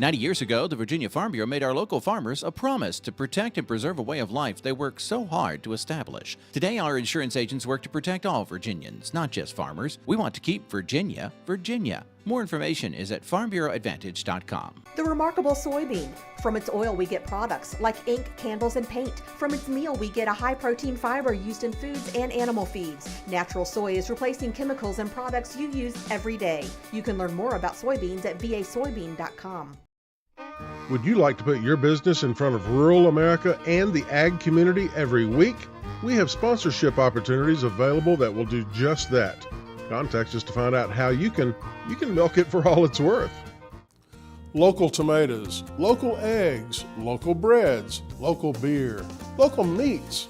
90 years ago, the Virginia Farm Bureau made our local farmers a promise to protect and preserve a way of life they work so hard to establish. Today, our insurance agents work to protect all Virginians, not just farmers. We want to keep Virginia, Virginia. More information is at farmbureauadvantage.com. The remarkable soybean. From its oil, we get products like ink, candles, and paint. From its meal, we get a high-protein fiber used in foods and animal feeds. Natural soy is replacing chemicals and products you use every day. You can learn more about soybeans at vasoybean.com. Would you like to put your business in front of rural America and the ag community every week? We have sponsorship opportunities available that will do just that. Contact us to find out how you can milk it for all it's worth. Local tomatoes, local eggs, local breads, local beer, local meats.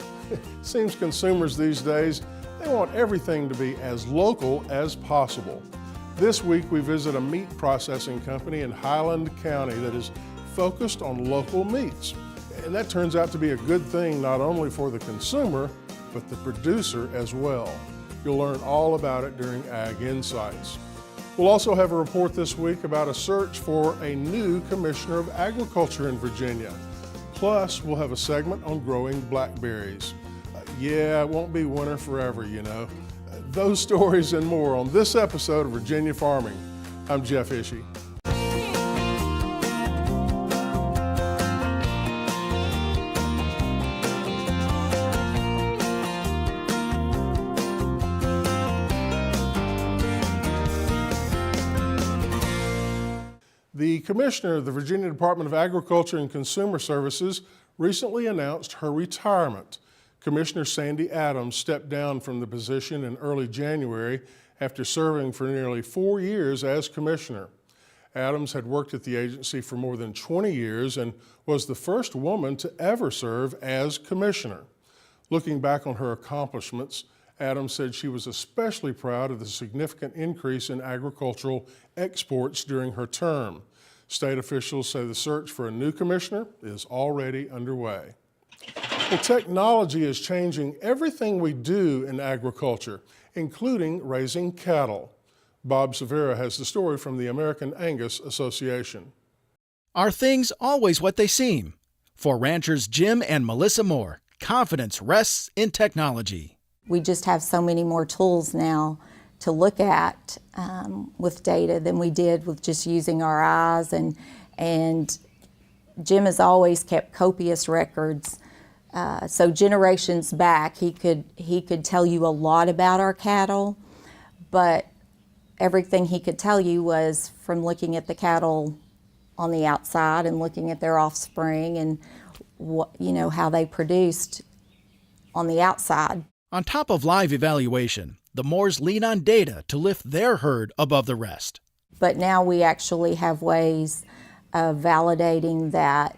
Seems consumers these days, they want everything to be as local as possible. This week we visit a meat processing company in Highland County that is focused on local meats. And that turns out to be a good thing not only for the consumer, but the producer as well. You'll learn all about it during Ag Insights. We'll also have a report this week about a search for a new Commissioner of Agriculture in Virginia. Plus, we'll have a segment on growing blackberries. Yeah, it won't be winter forever, you know. Those stories and more on this episode of Virginia Farming. I'm Jeff Ishii. The Commissioner of the Virginia Department of Agriculture and Consumer Services recently announced her retirement. Commissioner Sandy Adams stepped down from the position in early January after serving for nearly 4 years as Commissioner. Adams had worked at the agency for more than 20 years and was the first woman to ever serve as Commissioner. Looking back on her accomplishments, Adams said she was especially proud of the significant increase in agricultural exports during her term. State officials say the search for a new commissioner is already underway. Well, technology is changing everything we do in agriculture, including raising cattle. Bob Severa has the story from the American Angus Association. Are things always what they seem? For ranchers Jim and Melissa Moore, confidence rests in technology. We just have so many more tools now to look at with data than we did with just using our eyes. And Jim has always kept copious records. So generations back, he could tell you a lot about our cattle, but everything he could tell you was from looking at the cattle on the outside and looking at their offspring and what, how they produced on the outside. On top of live evaluation, the Moores lean on data to lift their herd above the rest. But now we actually have ways of validating that,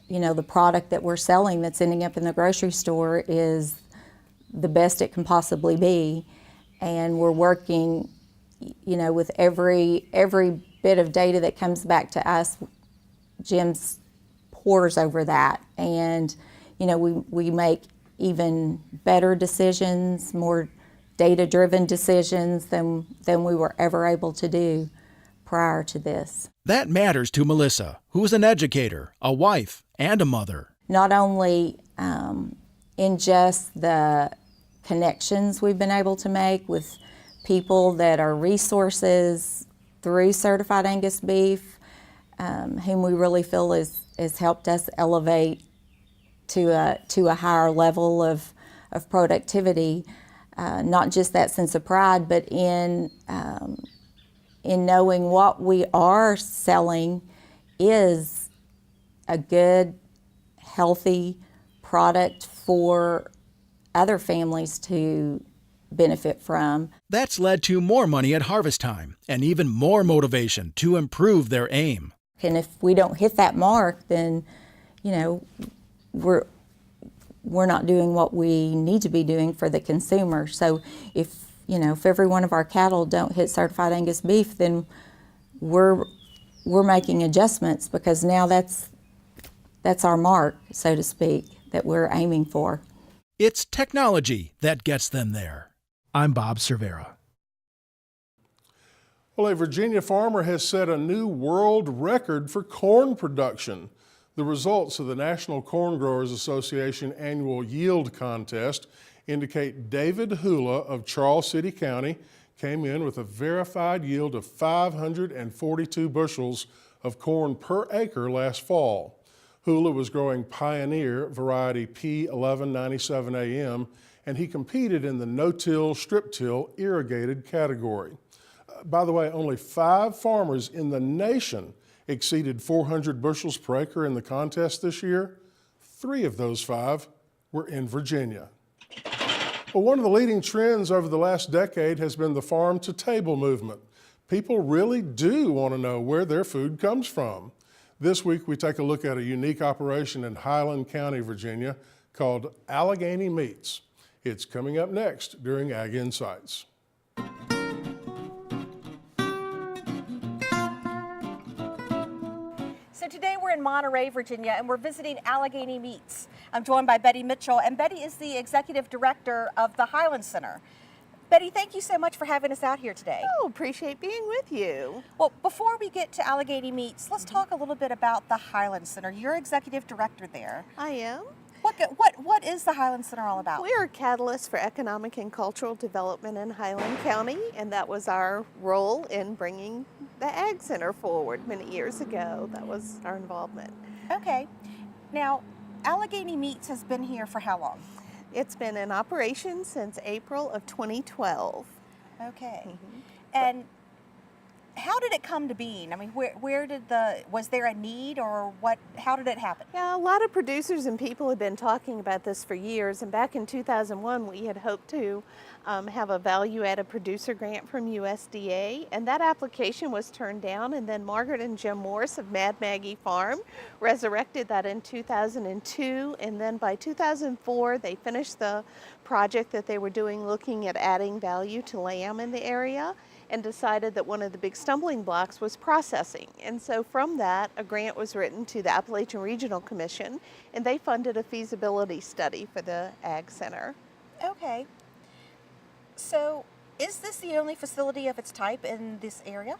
the product that we're selling that's ending up in the grocery store is the best it can possibly be. And we're working, with every bit of data that comes back to us, Jim's pores over that. And, we make even better decisions, more data-driven decisions than we were ever able to do prior to this. That matters to Melissa, who's an educator, a wife, and a mother. Not only in just the connections we've been able to make with people that are resources through Certified Angus Beef, whom we really feel has helped us elevate to a higher level of productivity. Not just that sense of pride, but in knowing what we are selling is a good, healthy product for other families to benefit from. That's led to more money at harvest time and even more motivation to improve their aim. And if we don't hit that mark, then, we're not doing what we need to be doing for the consumer. So if every one of our cattle don't hit Certified Angus Beef, then we're making adjustments because now that's our mark, so to speak, that we're aiming for. It's technology that gets them there. I'm Bob Cervera. Well, a Virginia farmer has set a new world record for corn production. The results of the National Corn Growers Association annual yield contest indicate David Hula of Charles City County came in with a verified yield of 542 bushels of corn per acre last fall. Hula was growing Pioneer variety P1197AM, and he competed in the no-till, strip-till, irrigated category. By the way, only 5 farmers in the nation exceeded 400 bushels per acre in the contest this year. 3 of those 5 were in Virginia. Well, one of the leading trends over the last decade has been the farm-to-table movement. People really do want to know where their food comes from. This week, we take a look at a unique operation in Highland County, Virginia, called Allegheny Meats. It's coming up next during Ag Insights. So today we're in Monterey, Virginia, and we're visiting Allegheny Meats. I'm joined by Betty Mitchell, and Betty is the executive director of the Highland Center. Betty, thank you so much for having us out here today. Oh, appreciate being with you. Well, before we get to Allegheny Meats, let's talk a little bit about the Highland Center. You're executive director there. I am. What is the Highland Center all about? We are a catalyst for economic and cultural development in Highland County, and that was our role in bringing the Ag Center forward many years ago. That was our involvement. Okay. Now, Allegheny Meats has been here for how long? It's been in operation since April of 2012. Okay. And how did it come to being? I mean, was there a need, or how did it happen? Yeah, a lot of producers and people have been talking about this for years, and back in 2001 we had hoped to have a value-added producer grant from USDA, and that application was turned down, and then Margaret and Jim Morse of Mad Maggie Farm resurrected that in 2002, and then by 2004 they finished the project that they were doing looking at adding value to lamb in the area, and decided that one of the big stumbling blocks was processing. And so from that, a grant was written to the Appalachian Regional Commission, and they funded a feasibility study for the Ag Center. Okay. So is this the only facility of its type in this area?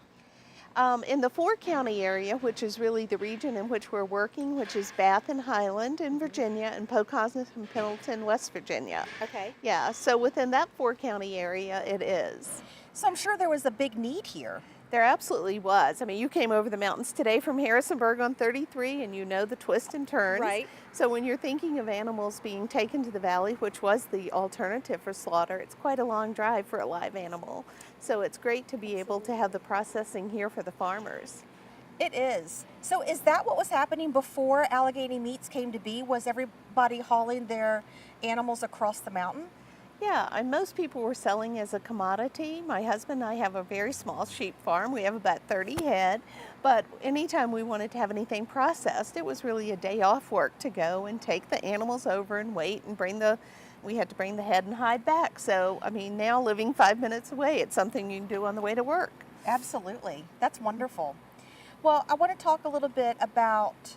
In the 4-county area, which is really the region in which we're working, which is Bath and Highland in Virginia and Pocahontas and Pendleton, West Virginia. Okay. Yeah, so within that 4-county area it is. So I'm sure there was a big need here. There absolutely was. I mean, you came over the mountains today from Harrisonburg on 33, and you know the twists and turns. Right. So when you're thinking of animals being taken to the valley, which was the alternative for slaughter, it's quite a long drive for a live animal. So it's great to be able to have the processing here for the farmers. It is. So is that what was happening before Allegheny Meats came to be? Was everybody hauling their animals across the mountain? Yeah, and most people were selling as a commodity. My husband and I have a very small sheep farm. We have about 30 head, but anytime we wanted to have anything processed, it was really a day off work to go and take the animals over and wait and we had to bring the head and hide back. So, I mean, now living 5 minutes away, it's something you can do on the way to work. Absolutely. That's wonderful. Well, I want to talk a little bit about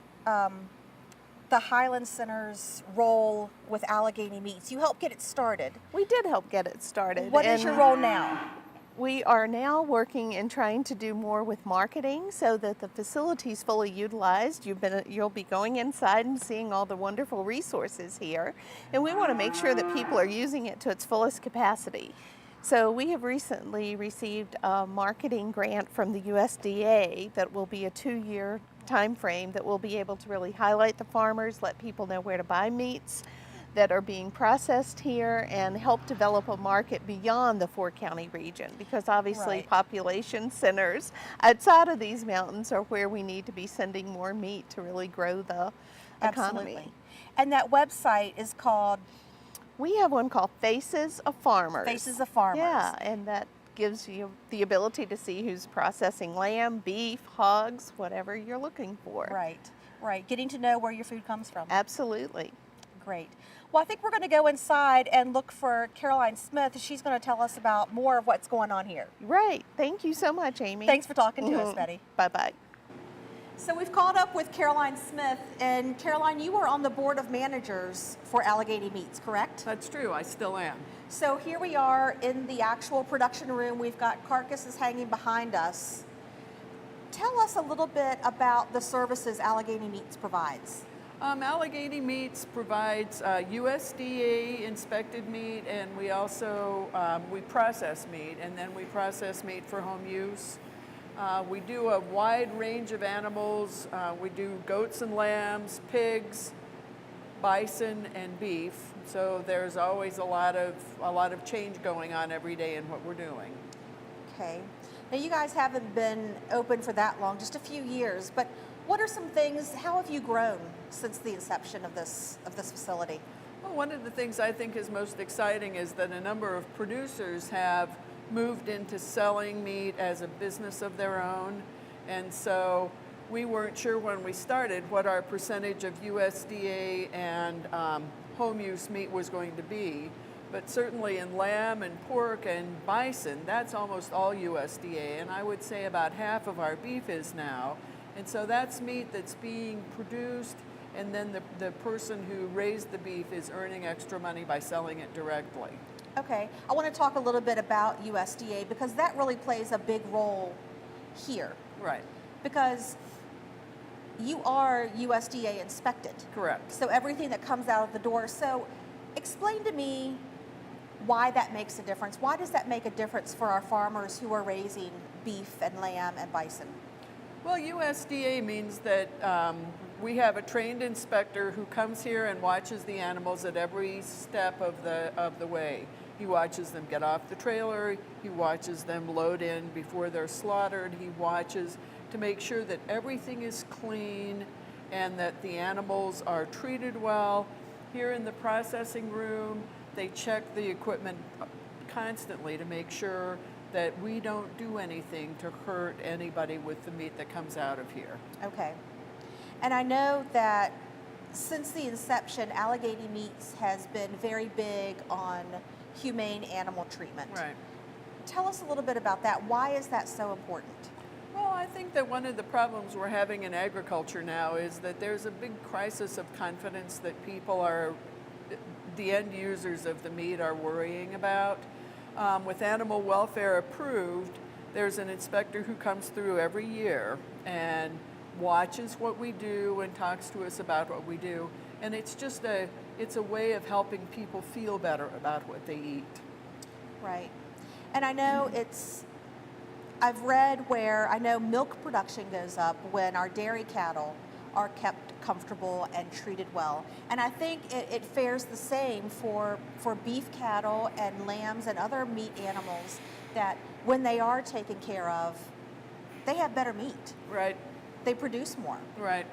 the Highland Center's role with Allegheny Meats. You helped get it started. We did help get it started. What is your role now? We are now working and trying to do more with marketing so that the facility is fully utilized. You'll be going inside and seeing all the wonderful resources here, and we want to make sure that people are using it to its fullest capacity. So we have recently received a marketing grant from the USDA that will be a 2-year time frame that will be able to really highlight the farmers, let people know where to buy meats that are being processed here, and help develop a market beyond the 4-county region, because obviously Right. population centers outside of these mountains are where we need to be sending more meat to really grow the economy. Absolutely. And that website is called? We have one called Faces of Farmers. Faces of Farmers. Yeah, and that gives you the ability to see who's processing lamb, beef, hogs, whatever you're looking for. Right, right. Getting to know where your food comes from. Absolutely. Great. Well, I think we're going to go inside and look for Caroline Smith. She's going to tell us about more of what's going on here. Right. Thank you so much, Amy. Thanks for talking to us, Betty. Bye-bye. So we've caught up with Caroline Smith, and Caroline, you are on the board of managers for Allegheny Meats, correct? That's true, I still am. So here we are in the actual production room. We've got carcasses hanging behind us. Tell us a little bit about the services Allegheny Meats provides. Allegheny Meats provides USDA inspected meat, and we also we process meat, and then we process meat for home use. We do a wide range of animals. We do goats and lambs, pigs, bison, and beef. So there's always a lot of change going on every day in what we're doing. Okay. Now you guys haven't been open for that long, just a few years, but what are some things, how have you grown since the inception of this facility? Well, one of the things I think is most exciting is that a number of producers have moved into selling meat as a business of their own. And so we weren't sure when we started what our percentage of USDA and home use meat was going to be. But certainly in lamb and pork and bison, that's almost all USDA. And I would say about half of our beef is now. And so that's meat that's being produced, and then the person who raised the beef is earning extra money by selling it directly. Okay, I want to talk a little bit about USDA because that really plays a big role here. Right. Because you are USDA inspected. Correct. So everything that comes out of the door. So explain to me why that makes a difference. Why does that make a difference for our farmers who are raising beef and lamb and bison? Well, USDA means that we have a trained inspector who comes here and watches the animals at every step of the way. He watches them get off the trailer, he watches them load in before they're slaughtered, he watches to make sure that everything is clean and that the animals are treated well. Here in the processing room, they check the equipment constantly to make sure that we don't do anything to hurt anybody with the meat that comes out of here. Okay. And I know that since the inception, Allegheny Meats has been very big on humane animal treatment. Right. Tell us a little bit about that. Why is that so important? Well, I think that one of the problems we're having in agriculture now is that there's a big crisis of confidence that the end users of the meat are worrying about. With animal welfare approved, there's an inspector who comes through every year and watches what we do and talks to us about what we do. And it's just it's a way of helping people feel better about what they eat. Right. And I know I've read where I know milk production goes up when our dairy cattle are kept comfortable and treated well. And I think it fares the same for beef cattle and lambs and other meat animals, that when they are taken care of, they have better meat. Right. They produce more. Right.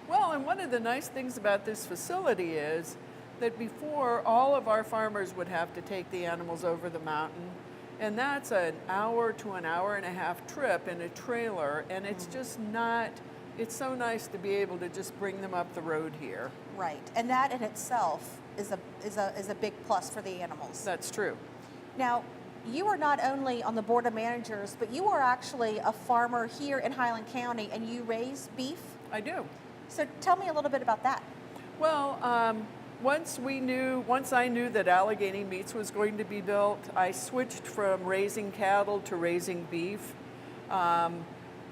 Well, and one of the nice things about this facility is that before, all of our farmers would have to take the animals over the mountain, and that's an hour to an hour and a half trip in a trailer, and it's just not, it's so nice to be able to just bring them up the road here. Right, and that in itself is a big plus for the animals. That's true. Now, you are not only on the board of managers, but you are actually a farmer here in Highland County, and you raise beef? I do. So tell me a little bit about that. Well, once I knew that Allegheny Meats was going to be built, I switched from raising cattle to raising beef.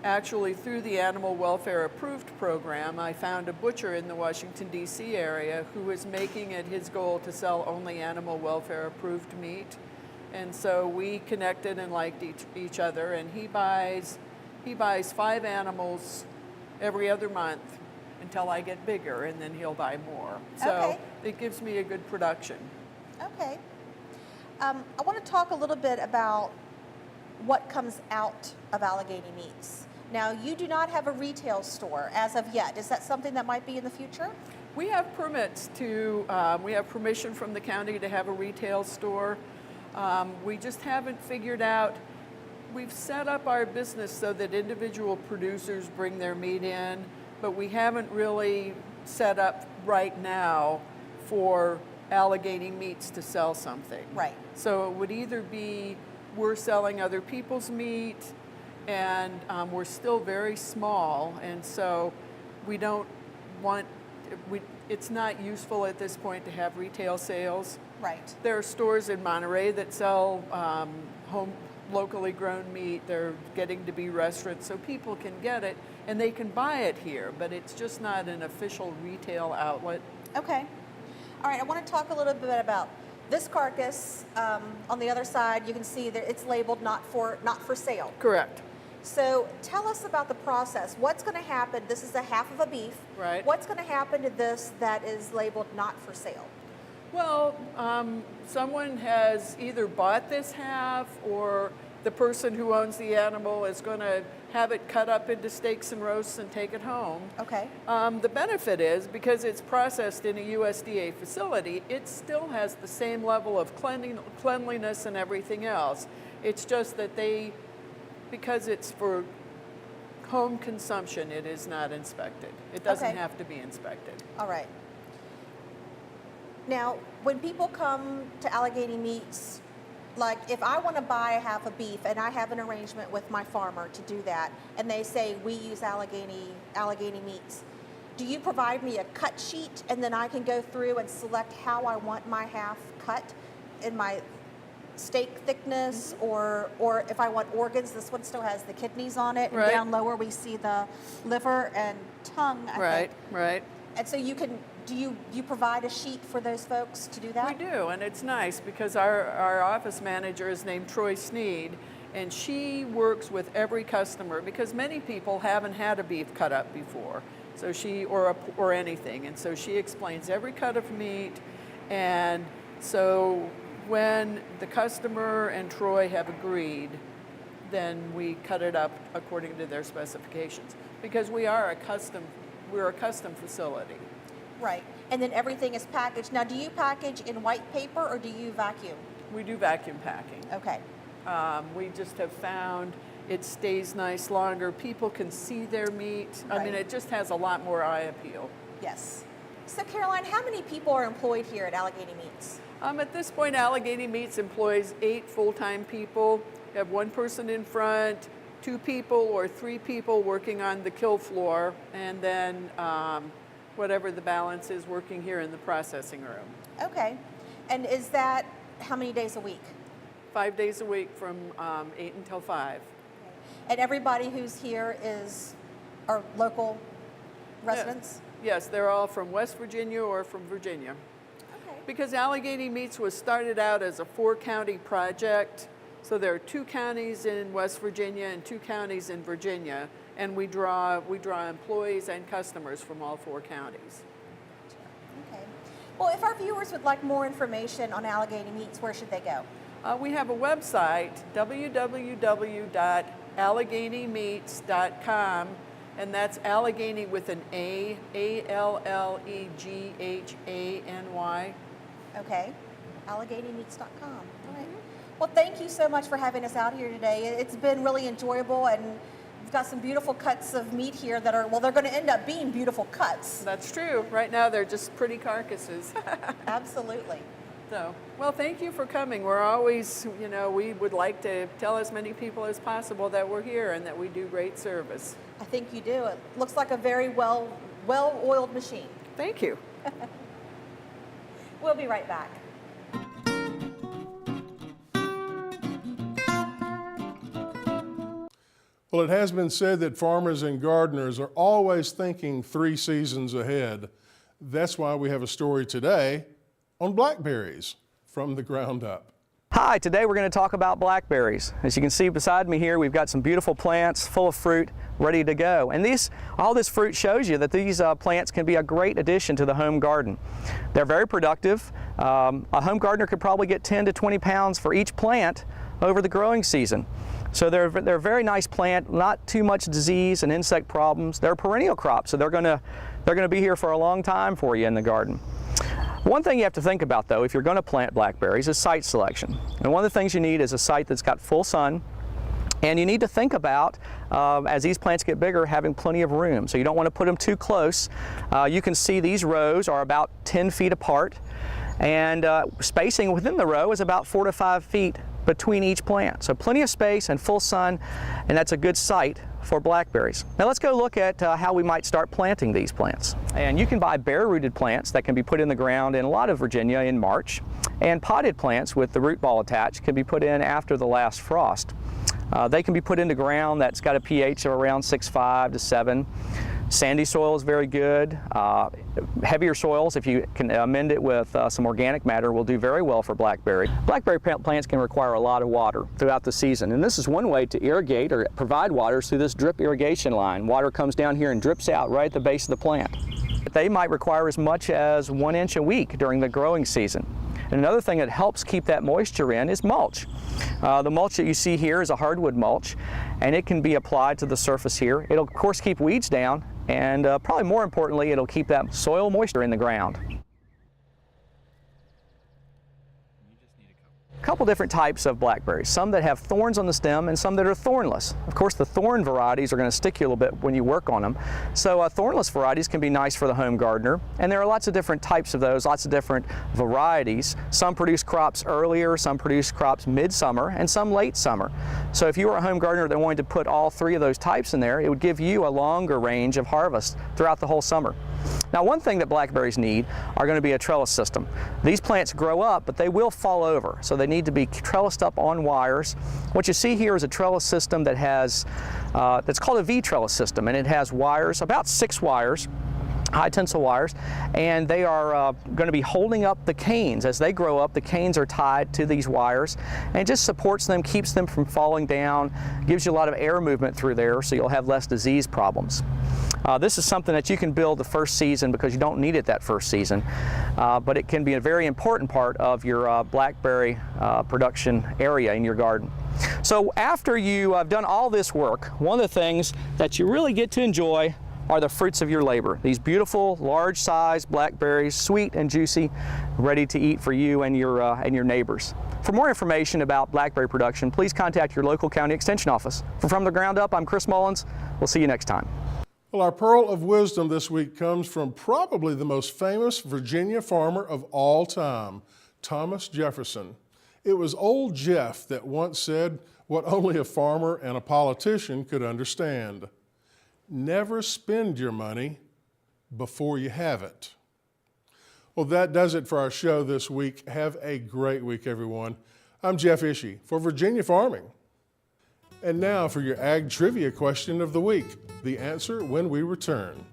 Actually, through the Animal Welfare Approved program, I found a butcher in the Washington, D.C. area who was making it his goal to sell only Animal Welfare Approved meat. And so we connected and liked each other, and he buys 5 animals every other month until I get bigger, and then he'll buy more. So it gives me a good production. Okay. I want to talk a little bit about what comes out of Allegheny Meats. Now, you do not have a retail store as of yet. Is that something that might be in the future? We have permits we have permission from the county to have a retail store. We just haven't figured out, we've set up our business so that individual producers bring their meat in, but we haven't really set up right now for Allegheny Meats to sell something. Right. So it would either be we're selling other people's meat, and we're still very small, and so we don't want, it's not useful at this point to have retail sales. Right. There are stores in Monterey that sell locally grown meat. They're getting to be restaurants, so people can get it and they can buy it here, but it's just not an official retail outlet. Okay. All right, I want to talk a little bit about this carcass. On the other side, you can see that it's labeled not for sale. Correct. So tell us about the process. What's going to happen? This is a half of a beef. Right. What's going to happen to this that is labeled not for sale? Well, someone has either bought this half, or the person who owns the animal is going to have it cut up into steaks and roasts and take it home. Okay. The benefit is, because it's processed in a USDA facility, it still has the same level of cleanliness and everything else. It's just that because it's for home consumption, it is not inspected. It doesn't Okay. have to be inspected. All right. Now, when people come to Allegheny Meats, like if I want to buy half a beef and I have an arrangement with my farmer to do that, and they say we use Allegheny Meats, do you provide me a cut sheet and then I can go through and select how I want my half cut in my steak thickness, or if I want organs? This one still has the kidneys on it, and Right. down lower we see the liver and tongue, I Right, think. right. And so you can, do you provide a sheet for those folks to do that? We do, and it's nice because our office manager is named Troy Sneed, and she works with every customer because many people haven't had a beef cut up before, so or anything, and so she explains every cut of meat, and so when the customer and Troy have agreed, then we cut it up according to their specifications, because we're a custom facility. Right. And then everything is packaged. Now, do you package in white paper or do you vacuum? We do vacuum packing. Okay. We just have found it stays nice longer. People can see their meat. I mean, Right. it just has a lot more eye appeal. Yes. So, Caroline, how many people are employed here at Allegheny Meats? At this point, Allegheny Meats employs 8 full-time people. We have 1 person in front, 2 people or 3 people working on the kill floor, and then whatever the balance is working here in the processing room. Okay. And is that how many days a week? 5 days a week from 8 until 5. And everybody who's here are local residents? Yes, they're all from West Virginia or from Virginia. Okay. Because Allegheny Meats was started out as a 4-county project, so there are 2 counties in West Virginia and 2 counties in Virginia, and we draw employees and customers from all 4 counties. Okay. Well, if our viewers would like more information on Allegheny Meats, where should they go? We have a website, www.alleghenymeats.com, and that's Allegheny with an A, Alleghany. Okay. AlleghenyMeats.com. All right. Well, thank you so much for having us out here today. It's been really enjoyable, and we've got some beautiful cuts of meat here that are, well, they're going to end up being beautiful cuts. That's true. Right now, they're just pretty carcasses. Absolutely. So, well, thank you for coming. We're always, we would like to tell as many people as possible that we're here and that we do great service. I think you do. It looks like a very well-oiled machine. Thank you. We'll be right back. Well, it has been said that farmers and gardeners are always thinking 3 seasons ahead. That's why we have a story today on blackberries from the ground up. Hi, today we're going to talk about blackberries. As you can see beside me here, we've got some beautiful plants full of fruit ready to go. And all this fruit shows you that these plants can be a great addition to the home garden. They're very productive. A home gardener could probably get 10 to 20 pounds for each plant over the growing season. So they're a very nice plant, not too much disease and insect problems. They're a perennial crop, so they're going to be here for a long time for you in the garden. One thing you have to think about, though, if you're going to plant blackberries, is site selection. And one of the things you need is a site that's got full sun, and you need to think about, as these plants get bigger, having plenty of room. So you don't want to put them too close. You can see these rows are about 10 feet apart, and spacing within the row is about 4 to 5 feet between each plant. So plenty of space and full sun, and that's a good site for blackberries. Now let's go look at how we might start planting these plants. And you can buy bare-rooted plants that can be put in the ground in a lot of Virginia in March, and potted plants with the root ball attached can be put in after the last frost. They can be put into ground that's got a pH of around 6.5 to 7. Sandy soil is very good. Heavier soils, if you can amend it with some organic matter, will do very well for blackberry. Blackberry plants can require a lot of water throughout the season, and this is one way to irrigate or provide water through this drip irrigation line. Water comes down here and drips out right at the base of the plant. They might require as much as 1 inch a week during the growing season. And another thing that helps keep that moisture in is mulch. The mulch that you see here is a hardwood mulch, and it can be applied to the surface here. It'll of course keep weeds down, and probably more importantly, it'll keep that soil moisture in the ground. A couple different types of blackberries, some that have thorns on the stem and some that are thornless. Of course, the thorn varieties are going to stick you a little bit when you work on them. So thornless varieties can be nice for the home gardener, and there are lots of different types of those, lots of different varieties. Some produce crops earlier, some produce crops midsummer, and some late summer. So if you were a home gardener that wanted to put all three of those types in there, it would give you a longer range of harvest throughout the whole summer. Now, one thing that blackberries need are going to be a trellis system. These plants grow up, but they will fall over, so they need to be trellised up on wires. What you see here is a trellis system that has, that's called a V-trellis system, and it has wires, about 6 wires, high tensile wires, and they are going to be holding up the canes. As they grow up, the canes are tied to these wires, and it just supports them, keeps them from falling down, gives you a lot of air movement through there, so you'll have less disease problems. This is something that you can build the first season because you don't need it that first season, but it can be a very important part of your blackberry production area in your garden. So after you have done all this work, one of the things that you really get to enjoy are the fruits of your labor. These beautiful, large-sized blackberries, sweet and juicy, ready to eat for you and your neighbors. For more information about blackberry production, please contact your local county extension office. From the Ground Up, I'm Chris Mullins. We'll see you next time. Well, our pearl of wisdom this week comes from probably the most famous Virginia farmer of all time, Thomas Jefferson. It was old Jeff that once said what only a farmer and a politician could understand. Never spend your money before you have it. Well, that does it for our show this week. Have a great week, everyone. I'm Jeff Ishii for Virginia Farming. And now for your Ag Trivia question of the week. The answer when we return.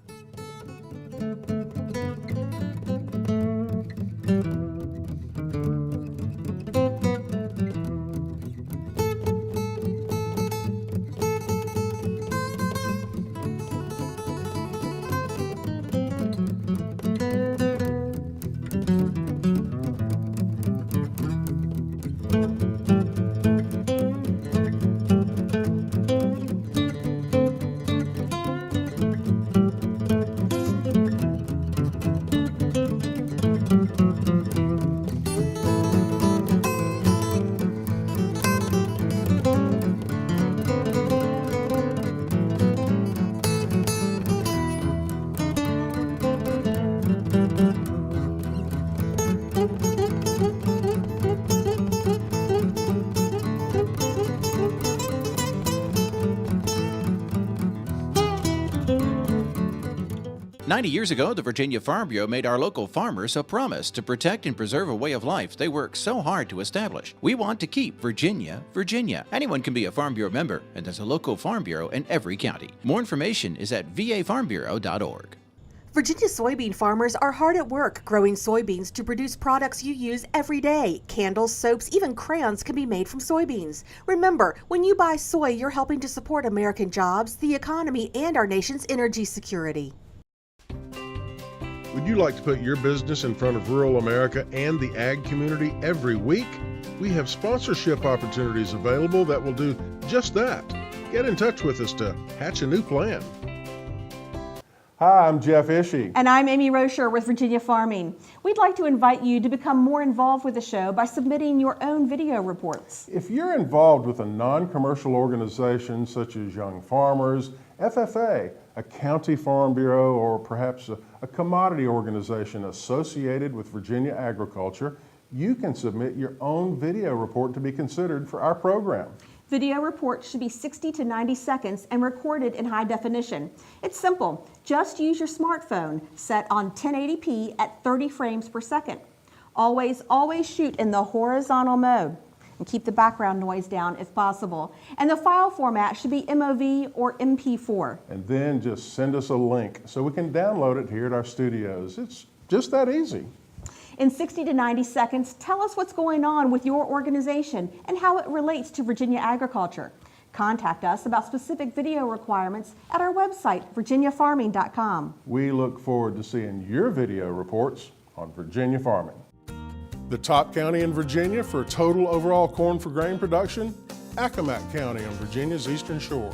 90 years ago, the Virginia Farm Bureau made our local farmers a promise to protect and preserve a way of life they work so hard to establish. We want to keep Virginia, Virginia. Anyone can be a Farm Bureau member, and there's a local Farm Bureau in every county. More information is at vafarmbureau.org. Virginia soybean farmers are hard at work growing soybeans to produce products you use every day. Candles, soaps, even crayons can be made from soybeans. Remember, when you buy soy, you're helping to support American jobs, the economy, and our nation's energy security. Would you like to put your business in front of rural America and the ag community every week? We have sponsorship opportunities available that will do just that. Get in touch with us to hatch a new plan. Hi, I'm Jeff Ishii. And I'm Amy Rocher with Virginia Farming. We'd like to invite you to become more involved with the show by submitting your own video reports. If you're involved with a non-commercial organization such as Young Farmers, FFA, a county farm bureau, or perhaps a commodity organization associated with Virginia agriculture, you can submit your own video report to be considered for our program. Video reports should be 60 to 90 seconds and recorded in high definition. It's simple. Just use your smartphone set on 1080p at 30 frames per second. Always shoot in the horizontal mode and keep the background noise down if possible. And the file format should be MOV or MP4. And then just send us a link so we can download it here at our studios. It's just that easy. In 60 to 90 seconds, tell us what's going on with your organization and how it relates to Virginia agriculture. Contact us about specific video requirements at our website, virginiafarming.com. We look forward to seeing your video reports on Virginia Farming. The top county in Virginia for total overall corn for grain production, Accomack County on Virginia's Eastern Shore.